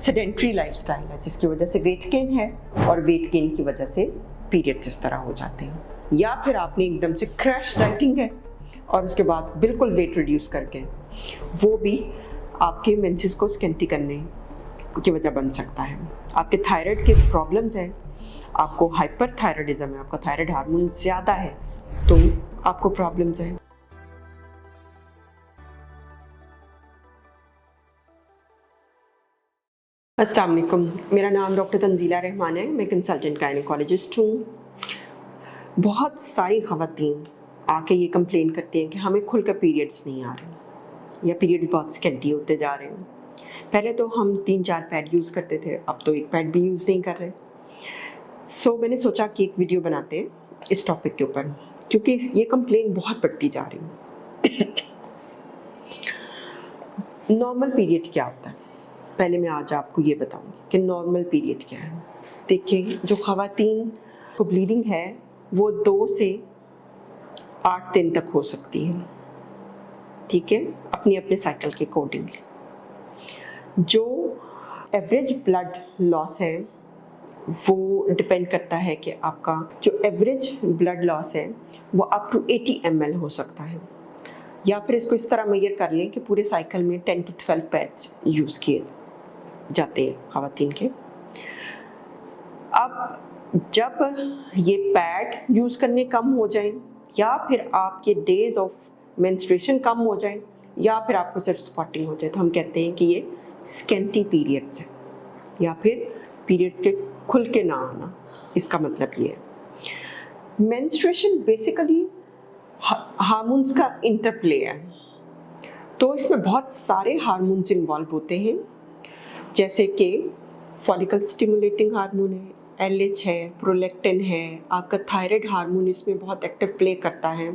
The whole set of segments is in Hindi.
सेडेंट्री लाइफस्टाइल है जिसकी वजह से वेट गेन है और वेट गेन की वजह से पीरियड्स इस तरह हो जाते हैं, या फिर आपने एकदम से क्रैश डाइटिंग है और उसके बाद बिल्कुल वेट रिड्यूस करके, वो भी आपके मेंसेस को स्कैंटी करने की वजह बन सकता है। आपके थायराइड के प्रॉब्लम्स हैं, आपको हाइपरथायराइडिज्म है, आपका थायराइड हार्मोन ज़्यादा है तो आपको प्रॉब्लम्स हैं। अस्सलाम वालेकुम, मेरा नाम डॉक्टर तंजीला रहमान है, मैं कंसल्टेंट गायनेकोलॉजिस्ट हूँ। बहुत सारी ख़वातीन आके ये कंप्लेन करती हैं कि हमें खुलकर पीरियड्स नहीं आ रहे या पीरियड्स बहुत स्कैंटी होते जा रहे हैं। पहले तो हम 3-4 पैड यूज़ करते थे, अब तो एक पैड भी यूज़ नहीं कर रहे। सो मैंने सोचा कि एक वीडियो बनाते हैं इस टॉपिक के ऊपर, क्योंकि ये कंप्लेन बहुत बढ़ती जा रही है। नॉर्मल पीरियड क्या होता है, पहले मैं आज आपको ये बताऊंगी कि नॉर्मल पीरियड क्या है। देखिए, जो ख़वातीन को ब्लीडिंग है वो 2 से 8 दिन तक हो सकती है, ठीक है, अपने अपने साइकिल के अकॉर्डिंगली। जो एवरेज ब्लड लॉस है वो डिपेंड करता है कि आपका जो एवरेज ब्लड लॉस है वो अप टू 80 ml हो सकता है, या फिर इसको इस तरह मेजर कर लें कि पूरे साइकिल में 10 to 12 पैड्स यूज़ किए जाते हैं ख़वातीन के। अब जब ये पैड यूज़ करने कम हो जाएं, या फिर आपके डेज ऑफ मेंस्ट्रुएशन कम हो जाएं, या फिर आपको सिर्फ स्पॉटिंग हो जाए, तो हम कहते हैं कि ये स्कैंटी पीरियड्स है, या फिर पीरियड के खुल के ना आना। इसका मतलब ये है मेंस्ट्रुएशन बेसिकली हार्मोन्स का इंटरप्ले है, तो इसमें बहुत सारे हार्मोन्स इन्वॉल्व होते हैं, जैसे कि फॉलिकल स्टिमुलेटिंग हार्मोन है, LH है, प्रोलैक्टिन है, आपका थायराइड हार्मोन इसमें बहुत एक्टिव प्ले करता है,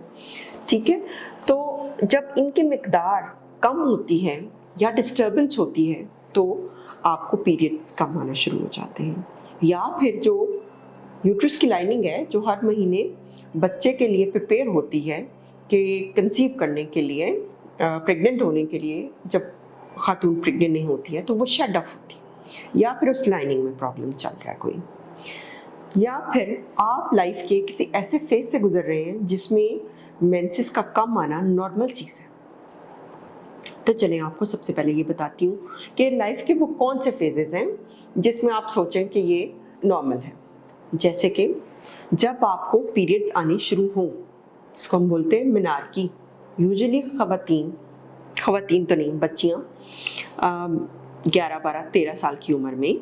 ठीक है। तो जब इनकी मिकदार कम होती है या डिस्टर्बेंस होती है तो आपको पीरियड्स कम आना शुरू हो जाते हैं। या फिर जो यूट्रस की लाइनिंग है जो हर महीने बच्चे के लिए प्रिपेयर होती है कि कंसीव करने के लिए, प्रेग्नेंट होने के लिए, जब खातून प्रेग्नेंट नहीं होती है तो वो शट ऑफ होती है, या फिर उस लाइनिंग में प्रॉब्लम चल रहा है कोई, या फिर आप लाइफ के किसी ऐसे फेज से गुजर रहे हैं जिसमें मेंसेस का कम आना नॉर्मल चीज़ है। तो चलें आपको सबसे पहले ये बताती हूँ कि लाइफ के वो कौन से फेजेस हैं जिसमें आप सोचें कि ये नॉर्मल है। जैसे कि जब आपको पीरियड्स आने शुरू हों, इसको हम बोलते हैं मिनार्की। यूजुअली ख़वातीन तो नहीं, बच्चियाँ 11, 12, 13 साल की उम्र में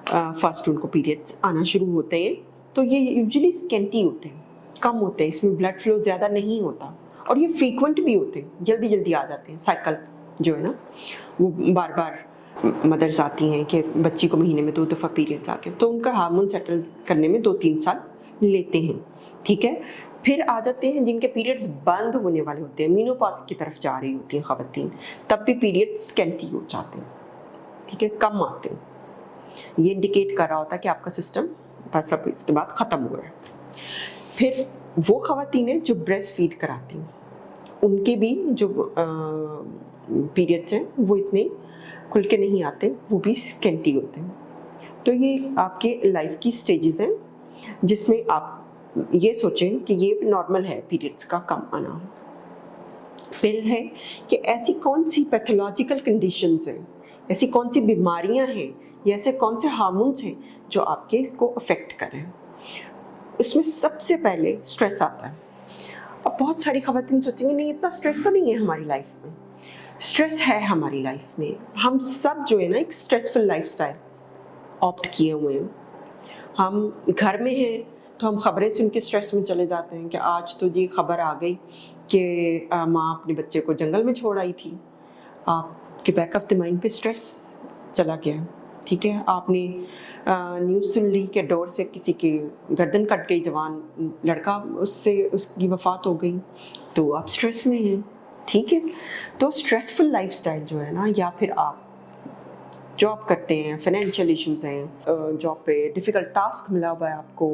फर्स्ट उनको पीरियड्स आना शुरू होते हैं, तो ये यूजुअली स्कैंटी होते हैं, कम होते हैं, इसमें ब्लड फ्लो ज़्यादा नहीं होता और ये फ्रीक्वेंट भी होते हैं, जल्दी जल्दी आ जाते हैं। साइकिल जो है ना वो बार बार मदर्स आती हैं कि बच्ची को महीने में 2 दफ़ा पीरियड्स आके, तो उनका हार्मोन सेटल करने में 2-3 साल लेते हैं, ठीक है। फिर आ जाते हैं जिनके पीरियड्स बंद होने वाले होते हैं, मेनोपॉज की तरफ जा रही होती हैं ख़वातीन, तब भी पीरियड्स स्कैंटी हो जाते हैं, ठीक है, कम आते हैं। ये इंडिकेट कर रहा होता है कि आपका सिस्टम बस अब इसके बाद ख़त्म हो रहा है। फिर वो ख़वातीनें जो ब्रेस्ट फीड कराती हैं, उनके भी जो पीरियड्स हैं वो इतने खुल के नहीं आते, वो भी स्कैंटी होते हैं। तो ये आपके लाइफ की स्टेजेस हैं जिसमें आप ये सोचें कि ये नॉर्मल है पीरियड्स का कम आना। फिर है कि ऐसी कौन सी पैथोलॉजिकल कंडीशंस हैं, ऐसी कौन सी बीमारियां हैं या ऐसे कौन से हार्मोन्स हैं जो आपके इसको अफेक्ट कर रहे हैं। उसमें सबसे पहले स्ट्रेस आता है। अब बहुत सारी ख़वातीन सोचेंगे नहीं, इतना स्ट्रेस तो नहीं है हमारी लाइफ में। स्ट्रेस है हमारी लाइफ में, हम सब जो है ना एक स्ट्रेसफुल लाइफस्टाइल ऑप्ट किए हुए हैं। हम घर में हैं तो हम ख़बरें सुन के स्ट्रेस में चले जाते हैं कि आज तो ये ख़बर आ गई कि माँ अपने बच्चे को जंगल में छोड़ आई थी। आपके बैक ऑफ द माइंड पे स्ट्रेस चला गया, ठीक है। आपने न्यूज़ सुन ली कि डोर से किसी की गर्दन कट गई, जवान लड़का, उससे उसकी वफ़ात हो गई, तो आप स्ट्रेस में हैं, ठीक है। तो स्ट्रेसफुल लाइफस्टाइल जो है ना, या फिर आप जॉब करते हैं, फाइनेंशियल इश्यूज़ हैं, जॉब पे डिफ़िकल्ट टास्क मिला हुआ है आपको,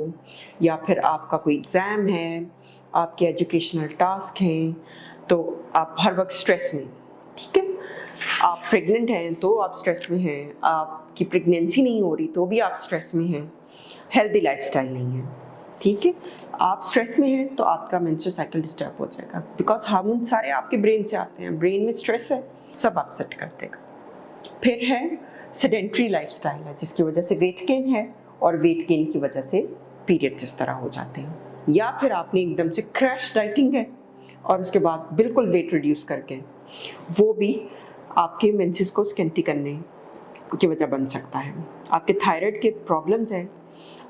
या फिर आपका कोई एग्ज़ाम है, आपके एजुकेशनल टास्क हैं, तो आप हर वक्त स्ट्रेस में, ठीक है। आप प्रेग्नेंट हैं तो आप स्ट्रेस में हैं, आपकी प्रेगनेंसी नहीं हो रही तो भी आप स्ट्रेस में हैं, हेल्दी लाइफस्टाइल नहीं है, ठीक है। आप स्ट्रेस में हैं तो आपका मेंस्ट्रुअल साइकिल डिस्टर्ब हो जाएगा, बिकॉज हार्मोन सारे आपके ब्रेन से आते हैं, ब्रेन में स्ट्रेस है, सब अपसेट कर देगा। फिर है सेडेंट्री लाइफस्टाइल है, जिसकी वजह से वेट गेन है, और वेट गेन की वजह से पीरियड्स इस तरह हो जाते हैं। या फिर आपने एकदम से क्रैश डाइटिंग है और उसके बाद बिल्कुल वेट रिड्यूस करके, वो भी आपके मेंसेस को स्केंटी करने की वजह बन सकता है। आपके थायराइड के प्रॉब्लम्स हैं,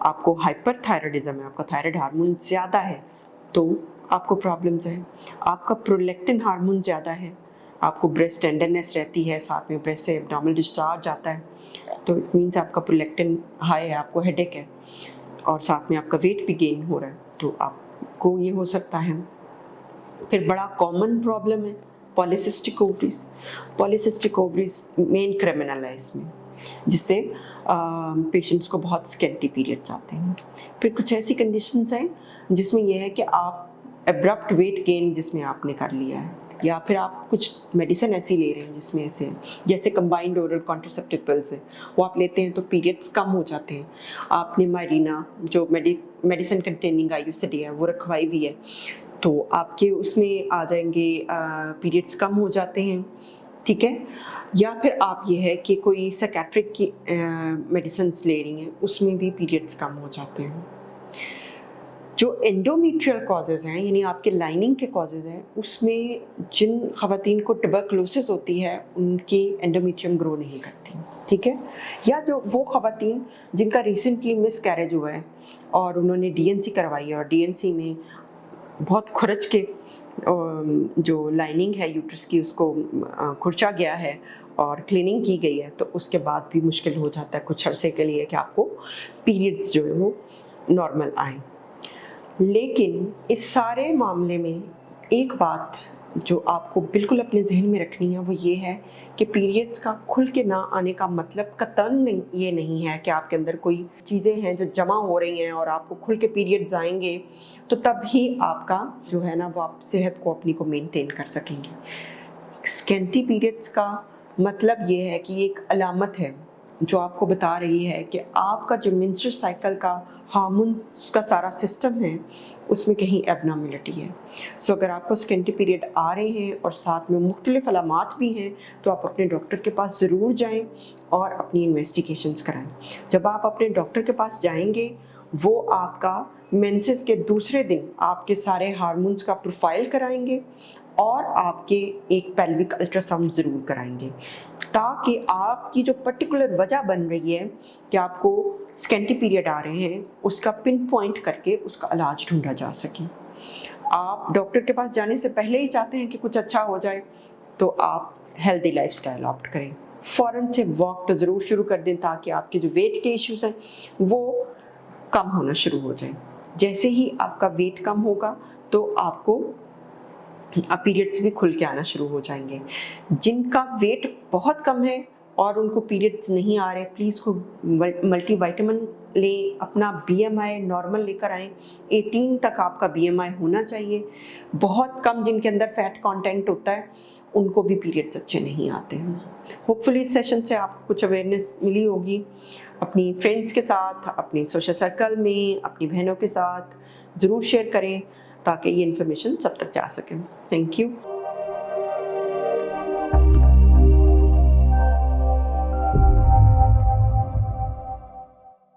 आपको हाइपरथायराइडिज्म है, आपका थायराइड हार्मोन ज़्यादा है तो आपको प्रॉब्लम्स हैं। आपका प्रोलैक्टिन हार्मोन ज़्यादा है, आपको ब्रेस्ट टेंडरनेस रहती है, साथ में ब्रेस्ट से एब्डोमिनल डिस्चार्ज आता है, तो इट मीन्स आपका प्रोलैक्टिन हाई है, आपको हेडेक है, और साथ में आपका वेट भी गेन हो रहा है, तो आपको ये हो सकता है। फिर बड़ा कॉमन प्रॉब्लम है polycystic ovaries. Polycystic ovaries main criminal है इसमें, जिससे पेशेंट्स को बहुत स्केंटी पीरियड्स आते हैं। फिर कुछ ऐसी कंडीशंस हैं जिसमें यह है कि आप एब्रप्ट वेट गेन जिसमें आपने कर लिया है, या फिर आप कुछ मेडिसिन ऐसी ले रहे हैं जिसमें ऐसे, जैसे कंबाइंड ओरल कॉन्ट्रासेप्टिव पिल्स है, वो आप लेते हैं तो पीरियड्स कम हो जाते हैं। आपने मायरीना जो मेडिसिन कंटेनिंग आयुसिडी है वो रखवाई हुई है, तो आपके उसमें आ जाएंगे, पीरियड्स कम हो जाते हैं, ठीक है। या फिर आप ये है कि कोई साइकेट्रिक की मेडिसिन ले रही हैं, उसमें भी पीरियड्स कम हो जाते हैं। जो एंडोमेट्रियल कॉजेज़ हैं, यानी आपके लाइनिंग के कॉजेज़ हैं, उसमें जिन ख़वातीन को ट्यूबरकुलोसिस होती है उनकी एंडोमेट्रियम ग्रो नहीं करती, ठीक है। या जो वो ख़वातीन जिनका रिसेंटली मिसकैरेज हुआ है और उन्होंने डीएनसी करवाई है, और डीएनसी में बहुत खुरच के जो लाइनिंग है यूट्रस की उसको खुरचा गया है और क्लीनिंग की गई है, तो उसके बाद भी मुश्किल हो जाता है कुछ अरसे के लिए कि आपको पीरियड्स जो है वो नॉर्मल आएँ। लेकिन इस सारे मामले में एक बात जो आपको बिल्कुल अपने जहन में रखनी है वो ये है कि पीरियड्स का खुल के ना आने का मतलब कतई ये नहीं है कि आपके अंदर कोई चीज़ें हैं जो जमा हो रही हैं और आपको खुल के पीरियड्स आएंगे तो तब ही आपका जो है ना वो आप सेहत को अपनी को मेंटेन कर सकेंगे। स्केंटी पीरियड्स का मतलब ये है कि एक अलामत है जो आपको बता रही है कि आपका जो मेंस्ट्रुअल साइकिल का हार्मोन्स का सारा सिस्टम है उसमें कहीं एबनॉर्मलिटी है। सो अगर आपको स्केंटी पीरियड आ रहे हैं और साथ में मुख्तलिफ अलामात भी हैं तो आप अपने डॉक्टर के पास ज़रूर जाएं और अपनी इन्वेस्टिगेशंस कराएं। जब आप अपने डॉक्टर के पास जाएंगे वो आपका मेंसेस के दूसरे दिन आपके सारे हार्मोन्स का प्रोफाइल कराएंगे और आपके एक पेल्विक अल्ट्रासाउंड ज़रूर कराएंगे, ताकि आपकी जो पर्टिकुलर वजह बन रही है कि आपको स्केंटी पीरियड आ रहे हैं उसका पिन पॉइंट करके उसका इलाज ढूंढा जा सके। आप डॉक्टर के पास जाने से पहले ही चाहते हैं कि कुछ अच्छा हो जाए तो आप हेल्दी लाइफस्टाइल ऑप्ट करें। फ़ौरन से वॉक तो ज़रूर शुरू कर दें ताकि आपके जो वेट के इश्यूज़ हैं वो कम होना शुरू हो जाए। जैसे ही आपका वेट कम होगा तो आपको पीरियड्स भी खुल के आना शुरू हो जाएंगे। जिनका वेट बहुत कम है और उनको पीरियड्स नहीं आ रहे, प्लीज़ को मल्टीविटामिन लें, अपना बीएमआई नॉर्मल लेकर आएँ। 18 तक आपका बीएमआई होना चाहिए। बहुत कम जिनके अंदर फैट कंटेंट होता है उनको भी पीरियड्स अच्छे नहीं आते हैं। होपफुली इस सेशन से आपको कुछ अवेयरनेस मिली होगी। अपनी फ्रेंड्स के साथ, अपनी सोशल सर्कल में, अपनी बहनों के साथ ज़रूर शेयर करें ताकि ये इन्फॉर्मेशन सब तक जा सके। Thank you.